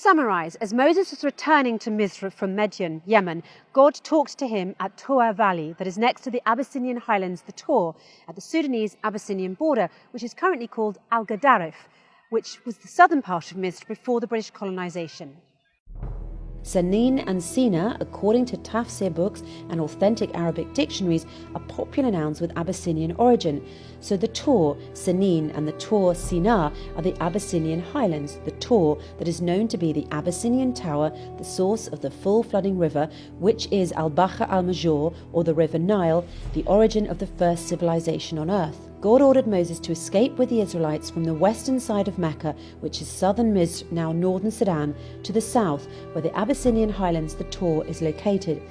summarize, as Moses was returning to Misr from Midian, Yemen, God talked to him at Tour Valley, that is next to the Abyssinian highlands, the Tour, at the Sudanese-Abyssinian border, which is currently called Al-Gadarif, which was the southern part of Misr before the British colonisation. Sanin and Sina, according to tafsir books and authentic Arabic dictionaries, are popular nouns with Abyssinian origin. So the Tour, Sanin, and the Tour, Sina, are the Abyssinian highlands, the Tour that is known to be the Abyssinian Tower, the source of the full flooding river, which is Al-Bahr al-Major, or the River Nile, the origin of the first civilization on earth. God ordered Moses to escape with the Israelites from the western side of Mecca, which is southern Misr, now northern Sudan, to the south, where the Abyssinian highlands, the Tour, is located.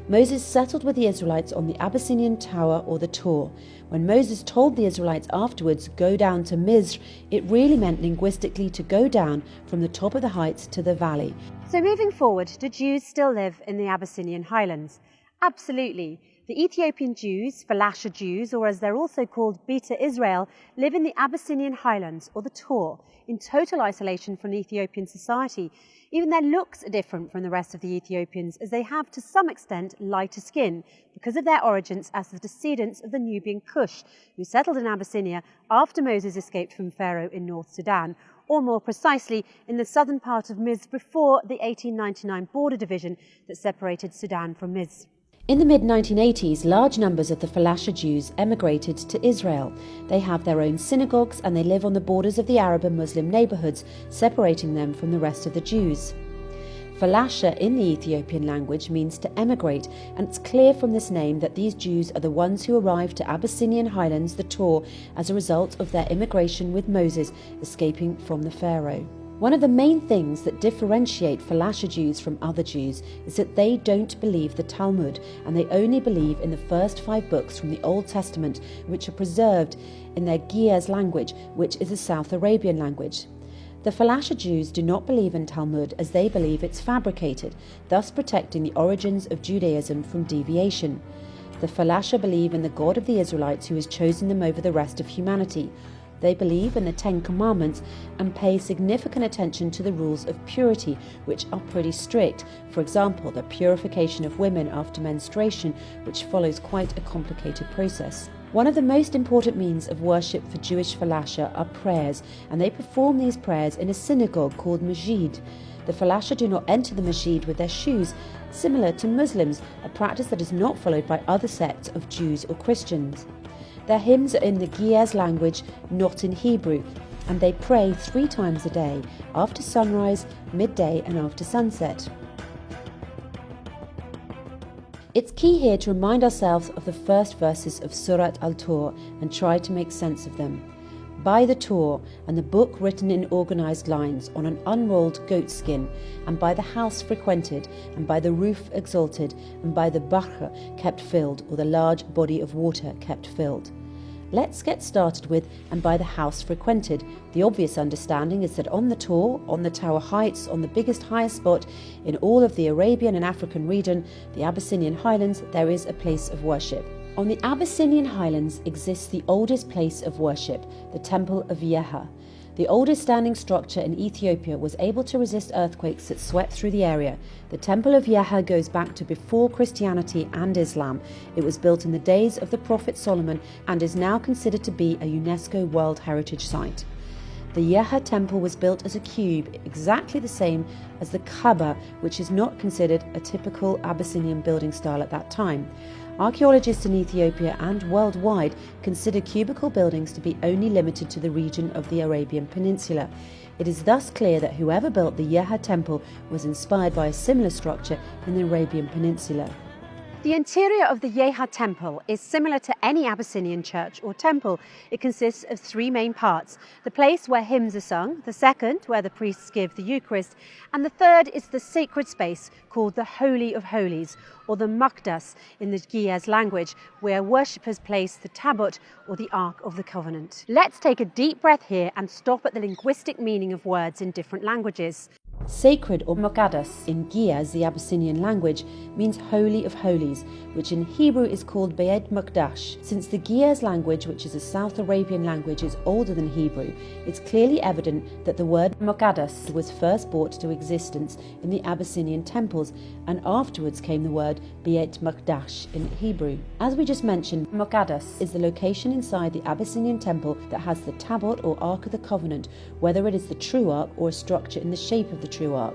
Moses settled with the Israelites on the Abyssinian Tower, or the Tour. When Moses told the Israelites afterwards, go down to Misr, it really meant linguistically to go down from the top of the heights to the valley. So moving forward, do Jews still live in the Abyssinian highlands? Absolutely. The Ethiopian Jews, Falasha Jews, or as they're also called, Beta Israel, live in the Abyssinian highlands, or the Tour, in total isolation from Ethiopian society. Even their looks are different from the rest of the Ethiopians, as they have to some extent lighter skin, because of their origins as the descendants of the Nubian Kush, who settled in Abyssinia after Moses escaped from Pharaoh in North Sudan, or more precisely, in the southern part of Misr before the 1899 border division that separated Sudan from Misr. In the mid-1980s, large numbers of the Falasha Jews emigrated to Israel. They have their own synagogues and they live on the borders of the Arab and Muslim neighbourhoods, separating them from the rest of the Jews. Falasha in the Ethiopian language means to emigrate, and it's clear from this name that these Jews are the ones who arrived to Abyssinian highlands, the Tour, as a result of their immigration with Moses, escaping from the Pharaoh. One of the main things that differentiate Falasha Jews from other Jews is that they don't believe the Talmud, and they only believe in the first 5 books from the Old Testament, which are preserved in their Ge'ez language, which is a South Arabian language. The Falasha Jews do not believe in Talmud, as they believe it's fabricated, thus protecting the origins of Judaism from deviation. The Falasha believe in the God of the Israelites, who has chosen them over the rest of humanity. They believe in the 10 Commandments and pay significant attention to the rules of purity, which are pretty strict. For example, the purification of women after menstruation, which follows quite a complicated process. One of the most important means of worship for Jewish Falasha are prayers, and they perform these prayers in a synagogue called Masjid. The Falasha do not enter the Masjid with their shoes, similar to Muslims, a practice that is not followed by other sects of Jews or Christians. Their hymns are in the Ge'ez language, not in Hebrew, and they pray 3 times a day, after sunrise, midday and after sunset. It's key here to remind ourselves of the first verses of Surat al-Tur and try to make sense of them. By the Tur, and the book written in organised lines on an unrolled goat skin, and by the house frequented, and by the roof exalted, and by the Baqarah kept filled, or the large body of water kept filled. Let's get started with and by the house frequented. The obvious understanding is that on the Tur, on the Tower Heights, on the biggest highest spot in all of the Arabian and African region, the Abyssinian highlands, there is a place of worship. On the Abyssinian highlands exists the oldest place of worship, the Temple of Yeha. The oldest standing structure in Ethiopia was able to resist earthquakes that swept through the area. The Temple of Yeha goes back to before Christianity and Islam. It was built in the days of the Prophet Solomon and is now considered to be a UNESCO World Heritage Site. The Yeha temple was built as a cube, exactly the same as the Kaaba, which is not considered a typical Abyssinian building style at that time. Archaeologists in Ethiopia and worldwide consider cubical buildings to be only limited to the region of the Arabian Peninsula. It is thus clear that whoever built the Yeha temple was inspired by a similar structure in the Arabian Peninsula. The interior of the Yeha temple is similar to any Abyssinian church or temple. It consists of 3 main parts: the place where hymns are sung, the second where the priests give the Eucharist, and the third is the sacred space called the Holy of Holies, or the Maqdas in the Ge'ez language, where worshippers place the Tabut, or the Ark of the Covenant. Let's take a deep breath here and stop at the linguistic meaning of words in different languages. Sacred or Muqaddas in Giaz, the Abyssinian language, means Holy of Holies, which in Hebrew is called Beit Maqdash. Since the Giaz language, which is a South Arabian language, is older than Hebrew, it's clearly evident that the word Muqaddas was first brought to existence in the Abyssinian temples, and afterwards came the word Beit Maqdash in Hebrew. As we just mentioned, Muqaddas is the location inside the Abyssinian temple that has the Tabot or Ark of the Covenant, whether it is the true Ark or a structure in the shape of the true Ark.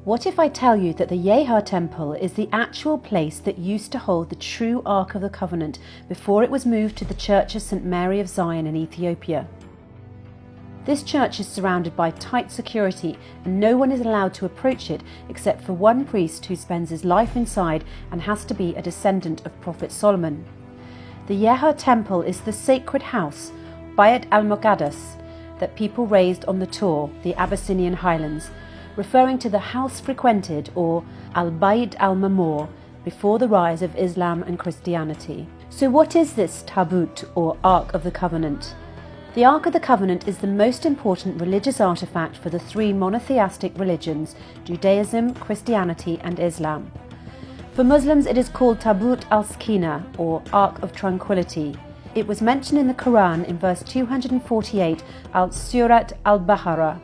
What if I tell you that the Yeha temple is the actual place that used to hold the true Ark of the Covenant before it was moved to the Church of St. Mary of Zion in Ethiopia? This church is surrounded by tight security and no one is allowed to approach it except for one priest who spends his life inside and has to be a descendant of Prophet Solomon. The Yeha temple is the sacred house, Bayt al-Muqaddas, that people raised on the Tur, the Abyssinian highlands, referring to the house frequented, or al-Bayt al-Mamur, before the rise of Islam and Christianity. So what is this Tabut, or Ark of the Covenant? The Ark of the Covenant is the most important religious artifact for the three monotheistic religions, Judaism, Christianity and Islam. For Muslims it is called Tabut al-Sakina, or Ark of Tranquility. It was mentioned in the Quran in verse 248 al-Surat al-Baqarah.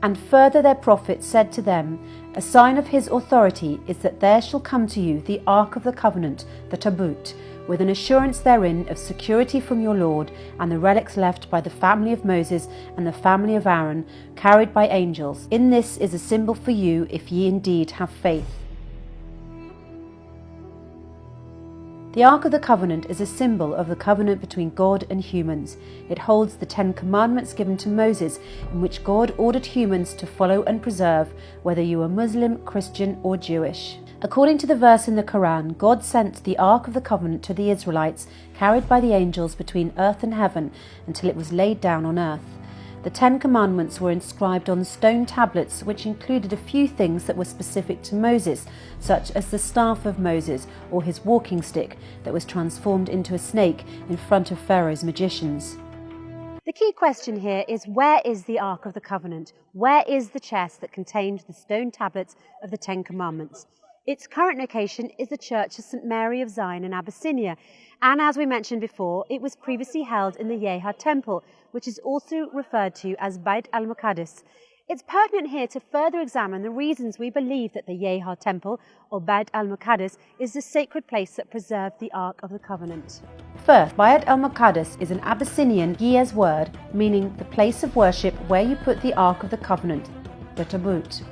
And further their prophet said to them, a sign of his authority is that there shall come to you the Ark of the Covenant, the Tabut, with an assurance therein of security from your Lord, and the relics left by the family of Moses and the family of Aaron, carried by angels. In this is a symbol for you, if ye indeed have faith. The Ark of the Covenant is a symbol of the covenant between God and humans. It holds the 10 commandments given to Moses, in which God ordered humans to follow and preserve, whether you were Muslim, Christian or Jewish. According to the verse in the Quran, God sent the Ark of the Covenant to the Israelites, carried by the angels between earth and heaven, until it was laid down on earth. The 10 commandments were inscribed on stone tablets, which included a few things that were specific to Moses, such as the staff of Moses or his walking stick that was transformed into a snake in front of Pharaoh's magicians. The key question here is, where is the Ark of the Covenant? Where is the chest that contained the stone tablets of the 10 commandments? Its current location is the Church of St. Mary of Zion in Abyssinia, and as we mentioned before, it was previously held in the Yeha temple, which is also referred to as Bayt al-Muqaddas. It's pertinent here to further examine the reasons we believe that the Yeha temple, or Bayt al-Muqaddas, is the sacred place that preserved the Ark of the Covenant. First, Bayt al-Muqaddas is an Abyssinian Giaz word meaning the place of worship where you put the Ark of the Covenant, the Tabut.